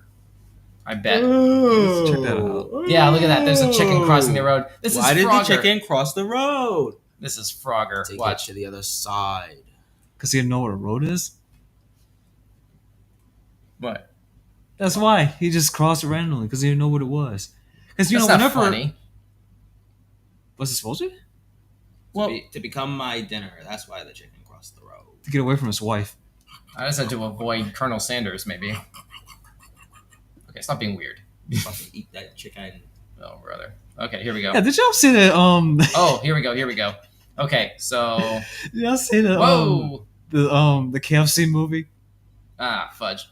I bet. Let's check that out. Yeah, look at that. There's a chicken crossing the road. This Why is did Frogger. the chicken cross the road? This is Frogger. To Watch. get to the other side. Because he didn't know what a road is. What? That's why he just crossed it randomly because he didn't know what it was. Because That's not funny. Was it supposed to be? Well, To become my dinner. That's why the chicken crossed the road. To get away from his wife. I just had to avoid Colonel Sanders, maybe. Okay, stop being weird. Fucking eat that chicken. Oh, brother. Okay, here we go. Yeah, did y'all see that? Oh, here we go. Okay, so Did y'all see the whoa, the KFC movie? fudge.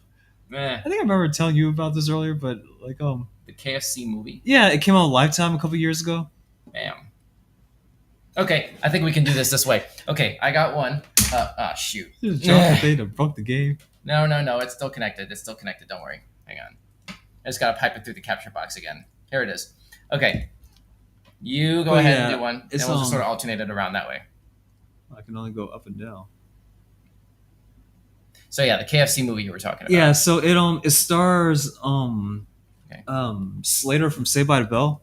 Eh, I think I remember telling you about this earlier, but like the KFC movie. yeah, it came out on Lifetime a couple years ago. Bam. Okay, I think we can do this way. Okay, I got one. Shoot. Just dropped the thing and broke the game. No, it's still connected. Don't worry. Hang on. I just gotta pipe it through the capture box again. Here it is. Okay, you go Oh, ahead and yeah, do one, and it's, we'll just sort of alternate it around that way. I can only go up and down. So yeah, the KFC movie you were talking about. Yeah, so it stars Okay. Slater from Saved by the Bell.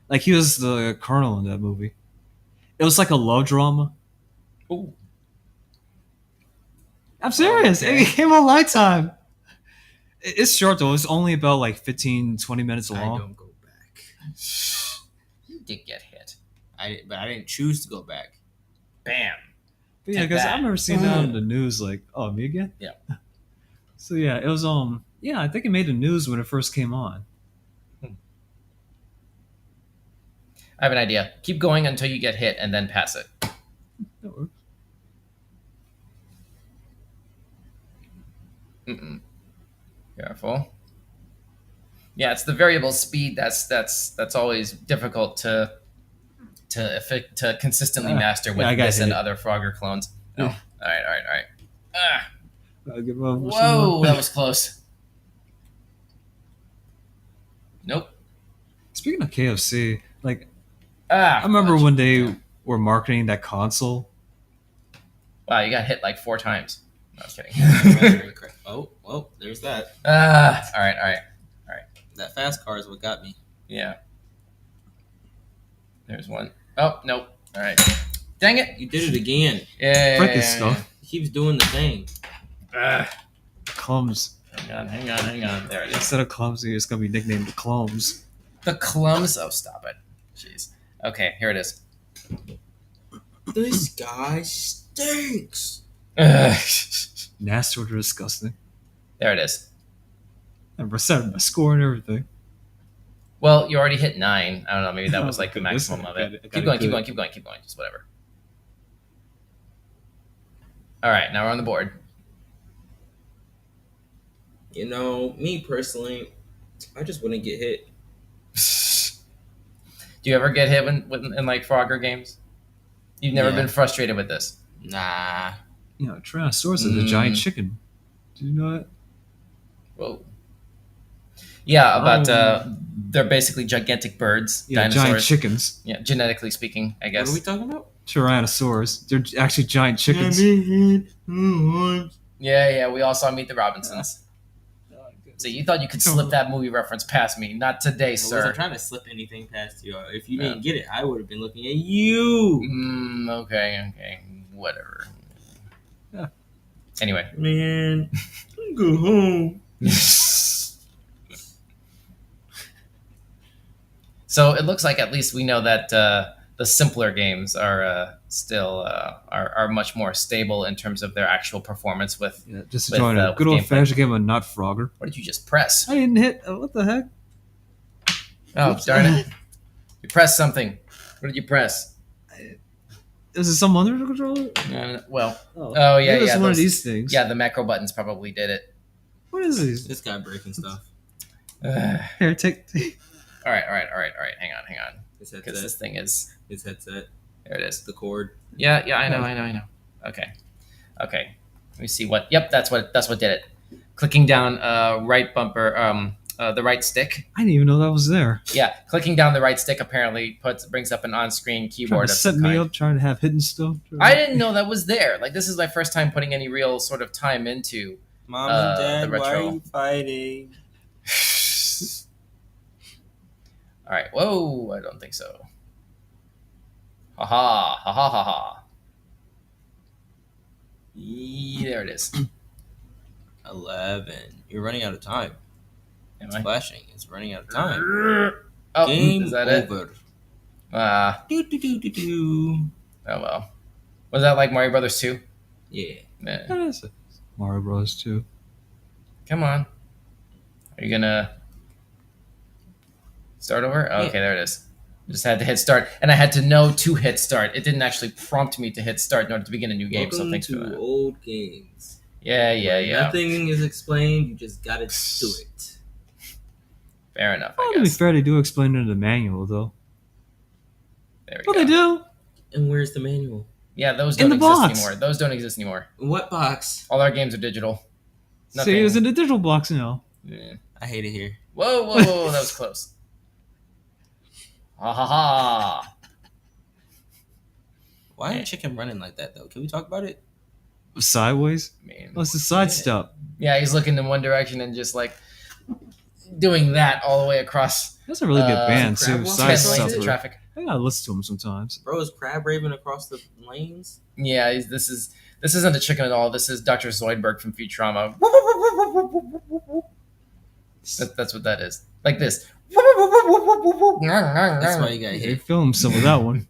Like he was the colonel in that movie. It was like a love drama. Ooh. I'm serious. Okay. It came on Lifetime. It's short though. It's only about like 15, 20 minutes I long. don't go back. You did get hit. But I didn't choose to go back. Bam. But yeah, Take because that. I've never seen that on the news. Like, oh, me again? Yeah. So yeah, it was yeah, I think it made the news when it first came on. I have an idea. Keep going until you get hit, and then pass it. That works. Mm-mm. Careful. Yeah, it's the variable speed that's always difficult to consistently master with yeah, I got this and hit. other Frogger clones. Oh, Yeah. all right. Ah, I'll give up. whoa, that was close. Nope. Speaking of KFC, like Ah, I remember fudge. when they were marketing that console. Wow, you got hit like 4 times. No, I was kidding. Oh, well, there's that. All right. That fast car is what got me. Yeah. There's one. Oh, nope. All right. Dang it. You did it again. Yeah. Frick this stuff. He keeps doing the thing. Clums. Hang on. There it is. Instead of clumsy, it's gonna be nicknamed the Clums. The clums. Oh, stop it. Jeez. Okay, here it is. This guy stinks. Ugh. Nasty or disgusting. There it is. And reset my score and everything. Well, you already hit 9. I don't know. Maybe that was like the Goodness, maximum of I it. got Keep it going. good. Just whatever. All right, now we're on the board. You know, me personally, I just wouldn't get hit. Do you ever get hit in like Frogger games? You've never Yeah. been frustrated with this. Nah. You know, Tyrannosaurus is a giant chicken. Do you know that? Whoa. Yeah, about Oh. they're basically gigantic birds, Yeah, dinosaurs. giant chickens. Yeah, genetically speaking, I What guess. are we talking about? Tyrannosaurus. They're actually giant chickens. Yeah, we all saw Meet the Robinsons. So you thought you could slip that movie reference past me? Not today, I sir. wasn't trying to slip anything past you. If you didn't get it, I would have been looking at you. Okay, whatever. Yeah. Anyway. Man, go home. So it looks like at least we know that the simpler games are still are much more stable in terms of their actual performance. With Yeah, just With, enjoying a with good old gameplay. fashioned game of not Frogger. what did you just press? I didn't hit. What the heck? Oh, Oops. darn it! You pressed something. What did you press? Is it some other controller? Well, Oh, yeah, maybe it's one of those- these things. yeah, the macro buttons probably did it. What is these? This guy breaking stuff. All Here, take. right. Hang on. His Because headset. this thing is His headset. there. It is. The cord. Yeah, I know. Okay. Let me see what. Yep, that's what did it. Clicking down right bumper, the right stick. I didn't even know that was there. Yeah, clicking down the right stick apparently brings up an on-screen Trying keyboard to of set some me kind. up, trying to have hidden stuff. I didn't know that was there. Like this is my first time putting any real sort of time into. Mom and Dad, the retro. why are you fighting? All right. Whoa, I don't think so. Ha ha. There it is. 11. You're running out of time. Am It's I? flashing. It's running out of time. Oh, Game is that it? over. Oh well. Was that like Mario Brothers 2? Yeah. Nah. That is it. Mario Bros. 2. Come on. Are you gonna start over? Oh, okay, there it is. Just had to hit start, and I had to know to hit start. It didn't actually prompt me to hit start in order to begin a new game. So Welcome thanks for to that. old games. Yeah. Nothing is explained. You just gotta do it. Fair enough, Well, I to be guess. fair, they do explain it in the manual, though. There we Oh, go. they do? And where's the manual? Yeah, those In don't the exist box. anymore. Those don't exist anymore. What box? All our games are digital. See, it was in the digital box now. Yeah. I hate it here. Whoa, that was close. Ha ha ha. Why is chicken running like that though? Can we talk about it? Sideways. I mean, Oh, it's a sidestep. yeah, he's looking in one direction and just like doing that all the way across That's a really good band Crab too. Walk? 10 lanes Sidestep. of traffic. I gotta listen to him sometimes. Bro is crab raving across the lanes. Yeah, this isn't a chicken at all. This is Dr. Zoidberg from Futurama. That's what that is. Like this. That's why you got They hit. filmed some of that one.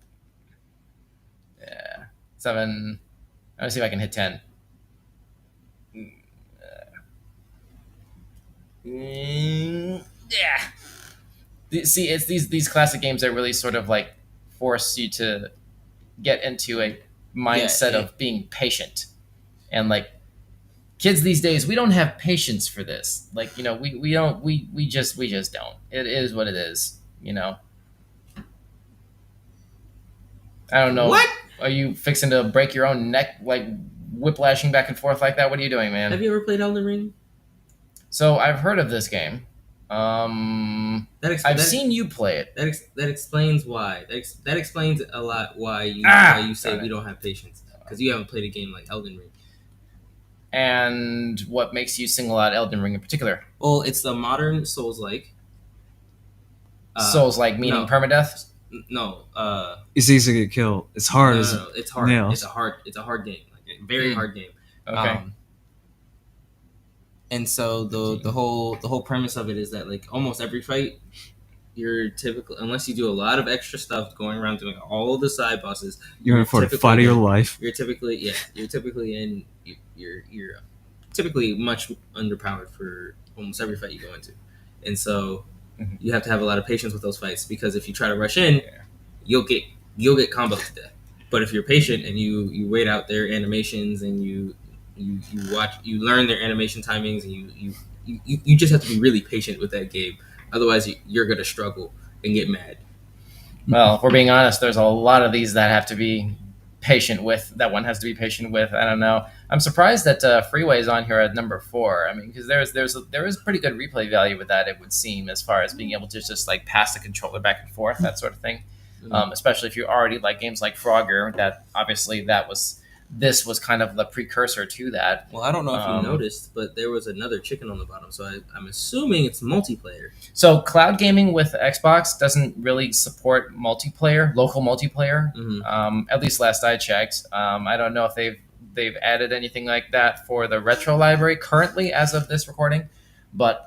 Yeah. 7. Let's see if I can hit 10. Yeah. See, it's these classic games that really sort of like force you to get into a mindset Yeah, of being patient. And like kids these days, we don't have patience for this. Like, we just don't. It is what it is, I don't know. What? Are you fixing to break your own neck, like whiplashing back and forth like that? What are you doing, man? Have you ever played Elden Ring? So I've heard of this game. I've seen you play it. That explains why. That explains a lot why you say we don't have patience, because you haven't played a game like Elden Ring. And what makes you single out Elden Ring in particular? Well, it's the modern Souls-like. Souls-like meaning no. permadeath? No. It's easy to get killed. It's hard No, as it's hard. nails. It's a hard game. Like a very hard game. Okay. And so the whole premise of it is that like almost every fight, you're typical, unless you do a lot of extra stuff going around doing all the side bosses. You're in for the fight of your life. You're typically you're typically much underpowered for almost every fight you go into, and so you have to have a lot of patience with those fights, because if you try to rush in, you'll get comboed to death. But if you're patient and you wait out their animations and you learn their animation timings, and you just have to be really patient with that game. Otherwise, you're gonna struggle and get mad. Well, if we're being honest, there's a lot of these that have to be patient with. That one has to be patient with. I don't know. I'm surprised that Freeway is on here at number 4. I mean, because there is pretty good replay value with that. It would seem, as far as being able to just like pass the controller back and forth, that sort of thing. Especially if you already like games like Frogger. That obviously this was kind of the precursor to that. Well, I don't know if you noticed, but there was another chicken on the bottom, so I'm assuming it's multiplayer. So cloud gaming with Xbox doesn't really support multiplayer, local multiplayer. At least last I checked. I don't know if they've added anything like that for the retro library currently as of this recording, but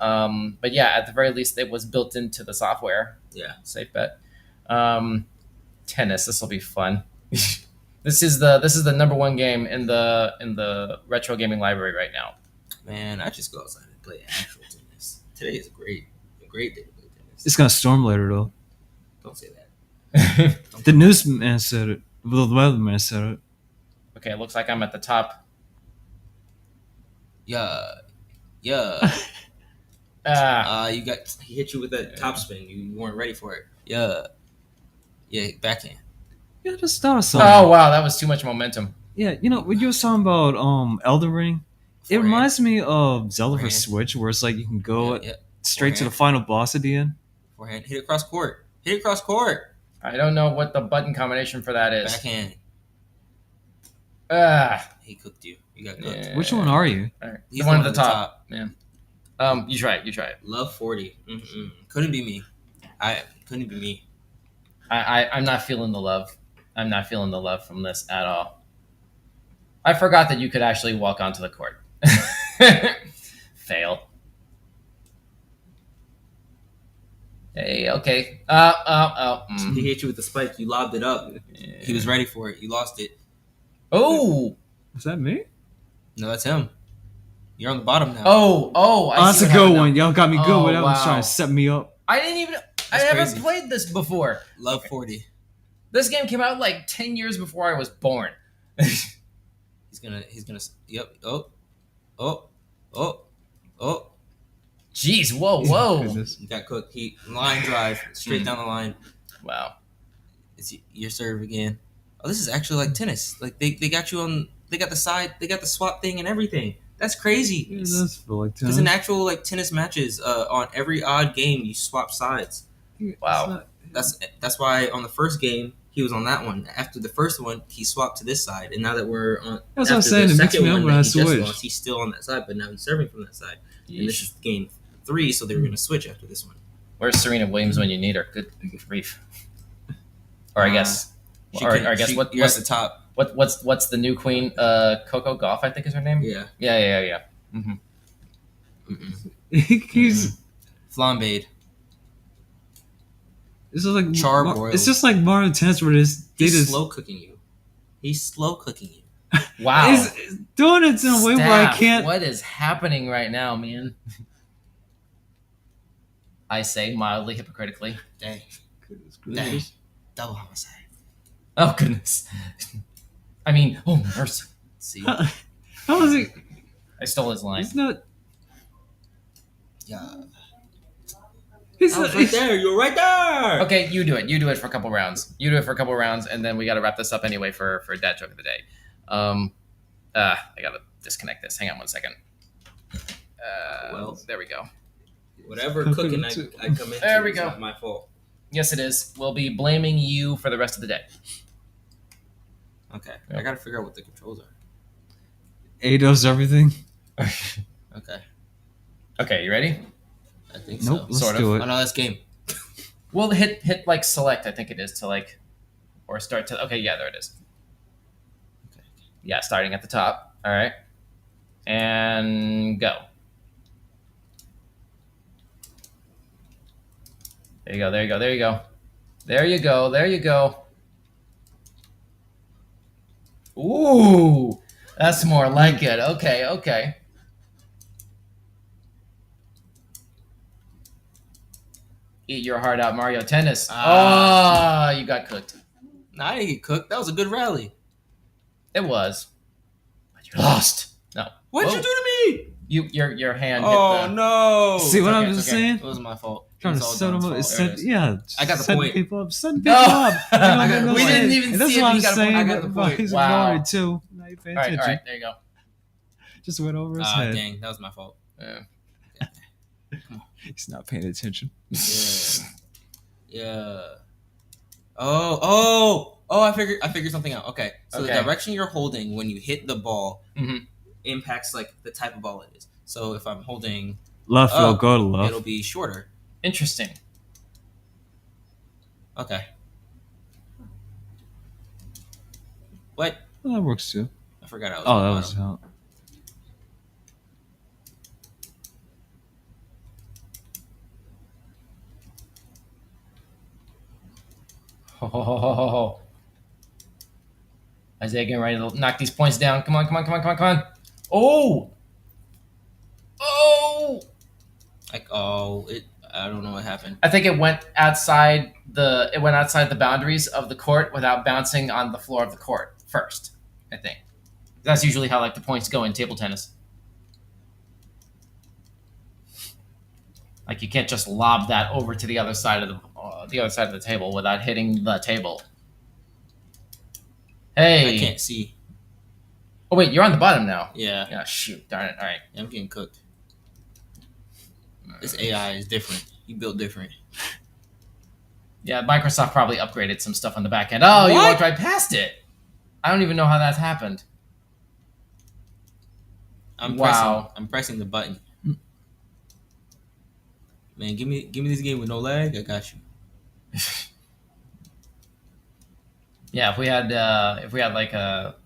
yeah, at the very least, it was built into the software. Yeah, safe bet. Tennis. This will be fun. This is the number 1 game in the retro gaming library right now. Man, I just go outside and play actual tennis. Today is a great day to play tennis. It's gonna storm later though. Don't say that. The newsman said it. The weatherman said it. Okay, it looks like I'm at the top. Yeah. He hit you with that top spin. You weren't ready for it. Yeah, backhand. Yeah, just start something. Oh wow, that was too much momentum. Yeah, when you were talking about Elden Ring, it reminds me of Zelda for Switch, where it's like you can go straight to the final boss at the end. Forehand, hit across court. I don't know what the button combination for that is. Backhand. He cooked you. You got cooked. Yeah. Which one are you? All right. The one at the top. Yeah. You try it. Love 40. Couldn't be me. I'm not feeling the love. I'm not feeling the love from this at all. I forgot that you could actually walk onto the court. Fail. Hey, okay. He hit you with the spike. You lobbed it up. Yeah. He was ready for it. You lost it. Oh! Was that me? No, that's him. You're on the bottom now. Oh! That's a good one. Y'all got me good with that one, trying to set me up. I didn't even... I never played this before. Love 40. This game came out like 10 years before I was born. He's gonna. Yep. Oh. Jeez, whoa. You got cooked. He line drive straight down the line. Wow. It's your serve again. Oh, this is actually like tennis. Like they got you on. They got the side. They got the swap thing and everything. That's crazy. Yeah, that's feel like tennis. There's an actual like tennis matches on every odd game. You swap sides. Wow. That's why on the first game he was on that one. After the first one, he swapped to this side, and now that we're on That's what I'm after saying. the It makes second me up one when I that he just switch. lost, he's still on that side, but now he's serving from that side. And this Yeesh. is game 3, so they were going to switch after this one. Where's Serena Williams when you need her? Good grief. Or I guess, or I guess you're at what's the top. what's the new queen? Coco Gauff, I think is her name. Yeah. Yeah. Mm-hmm. He's Flambéed. it's just like Charbroiled. It's just like Mario Tennis where they He's just slow cooking you. He's slow cooking you. Wow. He's doing it in a way where I Staff, can't. What is happening right now, man? I say mildly hypocritically. Dang. Goodness Dang. gracious. Double homicide. Oh goodness. I mean, oh mercy. See, How is it? I stole his line. It's not. Yeah. He's I was not, right there. You were right there. Okay, you do it. You do it for a couple rounds. You do it for a couple rounds, and then we got to wrap this up anyway for dad joke of the day. I gotta disconnect this. Hang on 1 second. Well. There we go. Whatever Cooking cooking I too. come into, There we it's go. not my fault. Yes, it is. We'll be blaming you for the rest of the day. Okay. Yep. I gotta figure out what the controls are. A does everything. Okay. Okay, you ready? I think Nope. so. Let's Sort of. do Oh it. no, that's game. We'll hit like select. I think it is to like, or start to. Okay, yeah, there it is. Okay. Yeah, starting at the top. All right, and go. There you go. There you go. There you go. There you go. There you go. Ooh, that's more like it. Okay, okay. Eat your heart out, Mario Tennis. Ah. Oh, you got cooked. Nah, I didn't get cooked. That was a good rally. It was. But you lost. No. What'd Whoa. you do to me? Your hand Oh hit the. no! See what okay, I'm it's just okay. saying? It was my fault. Trying It to was all set Don's them up. fault. Set, There it is. yeah, I got the setting point. people up. Setting people No. up. You know, I got the no point. way. We didn't even And that's see what it. I'm He got a point. saying. I got the point. He's Wow. ignored too. Now you pay All right, attention. all right. There you go. Just went over his Ah, head. dang, that was my fault. Yeah. He's not paying attention. Yeah. Yeah. Oh! I figured something out. Okay, so Okay. the direction you're holding when you hit the ball Mhm. impacts like the type of ball it is. So if I'm holding Left, it'll up, go to left. it'll be shorter. Interesting. Okay. What? Well, that works too. I forgot I was. Oh, on that the was bottom. how. Oh. Isaiah getting ready to knock these points down. Come on, come on, come on, come on, come on. Oh! Oh! Like I don't know what happened. I think it went outside the boundaries of the court without bouncing on the floor of the court first. I think that's usually how like the points go in table tennis. Like you can't just lob that over to the other side of the table without hitting the table. Hey. I can't see. Oh wait, you're on the bottom now. Yeah, Yeah, shoot, darn it. All right. I'm getting cooked. This AI is different. He built different. Yeah, Microsoft probably upgraded some stuff on the back end. Oh, you What? walked right past it. I don't even know how that's happened. Wow. I'm pressing the button. Man, give me this game with no lag. I got you. Yeah, if we had like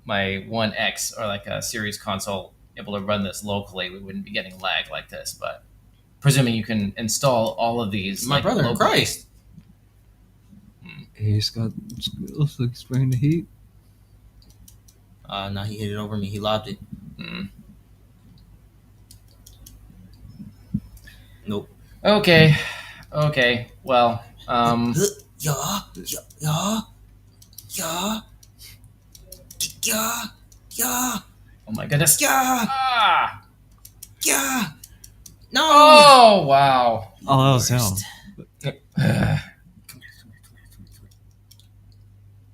my One X or like a Series console able to run this locally, we wouldn't be getting lag like this. But presuming you can install all of these, My like, brother in locally. Christ. He's got skills like spraying the heat. Now he hit it over me. He lobbed it. Mm. Nope. Okay. Well, Yeah. oh my goodness. Yeah. Ah! Yeah. No. Oh wow. Oh, that was hell.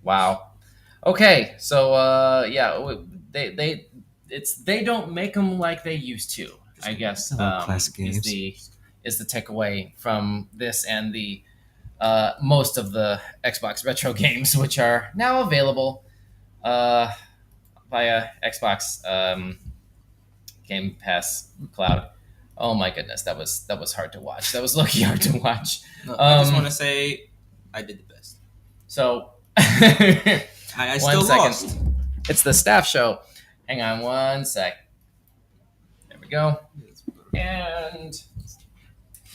Wow. Okay, so yeah, they don't make them like they used to. I guess I love classic is games. the takeaway from this and the most of the Xbox retro games, which are now available uh, via Xbox Game Pass Cloud. Oh my goodness, that was hard to watch. That was low-key hard to watch. No, I just want to say I did the best. So, I still lost. It's the staff show. Hang on one sec. There we go. And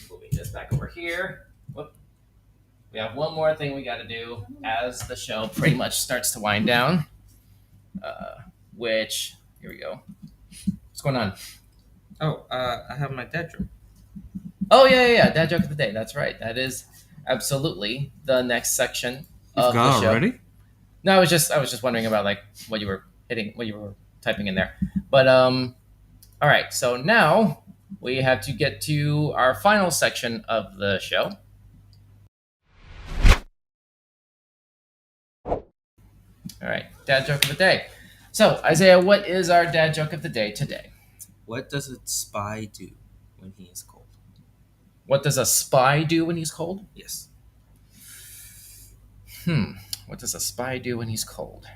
moving this back over here. Whoop. We have one more thing we got to do as the show pretty much starts to wind down. Which, here we go. What's going on? Oh, I have my dad joke. Oh yeah. Dad joke of the day. That's right. That is absolutely the next section You've of the got show. already? No, I was just wondering about like what you were typing in there. But all right. So now we have to get to our final section of the show. All right, dad joke of the day. So Isaiah, what is our dad joke of the day today? What does a spy do when he is cold? What does a spy do when he's cold? Yes. What does a spy do when he's cold?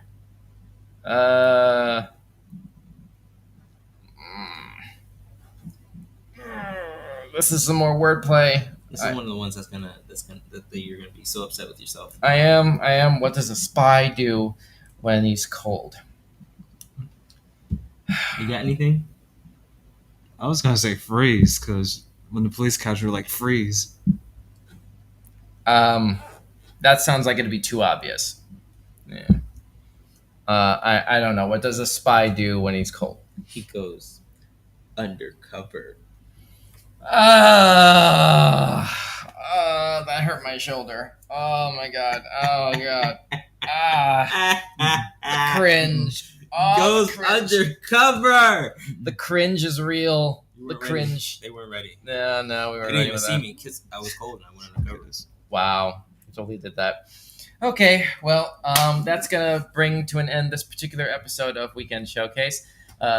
This is some more wordplay. This is one of the ones that you're gonna be so upset with yourself. I am. What does a spy do when he's cold? You got anything? I was gonna say freeze, because when the police catch her, like, freeze. That sounds like it'd be too obvious. Yeah. I don't know. What does a spy do when he's cold? He goes undercover. That hurt my shoulder. Oh my god. Oh god. The cringe. Goes the cringe. undercover. The cringe is real. The weren't cringe. Ready. They weren't ready. No, we They weren't didn't ready even with see that. me because I was cold and I went undercover. Wow. Totally did that. Okay, well, that's going to bring to an end this particular episode of Weekend Showcase.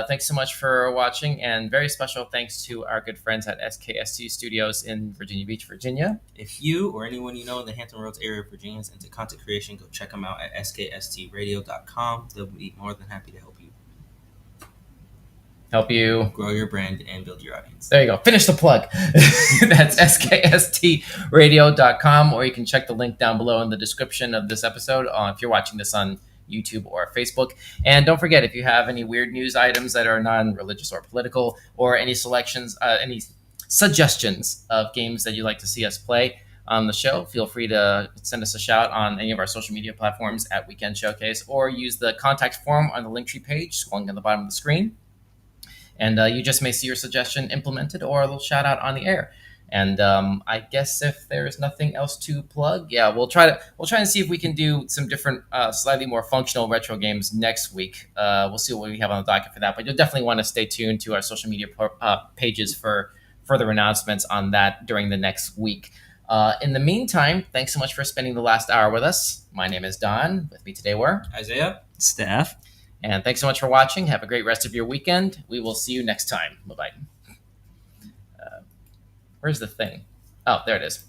Thanks so much for watching, and very special thanks to our good friends at SKST Studios in Virginia Beach, Virginia. If you or anyone you know in the Hampton Roads area of Virginia is into content creation, go check them out at skstradio.com. They'll be more than happy to help you. Help you grow your brand and build your audience. There you go. Finish the plug. That's skstradio.com, or you can check the link down below in the description of this episode if you're watching this on YouTube or Facebook. And don't forget, if you have any weird news items that are non-religious or political, or any selections, any suggestions of games that you'd like to see us play on the show, feel free to send us a shout on any of our social media platforms at Weekend Showcase, or use the contact form on the Linktree page scrolling on the bottom of the screen. And you just may see your suggestion implemented or a little shout out on the air. And I guess if there's nothing else to plug, yeah, we'll try and see if we can do some different, slightly more functional retro games next week. We'll see what we have on the docket for that. But you'll definitely want to stay tuned to our social media pages for further announcements on that during the next week. In the meantime, thanks so much for spending the last hour with us. My name is Don. With me today were Isaiah, Staff. And thanks so much for watching. Have a great rest of your weekend. We will see you next time. Bye-bye. Where's the thing? Oh, there it is.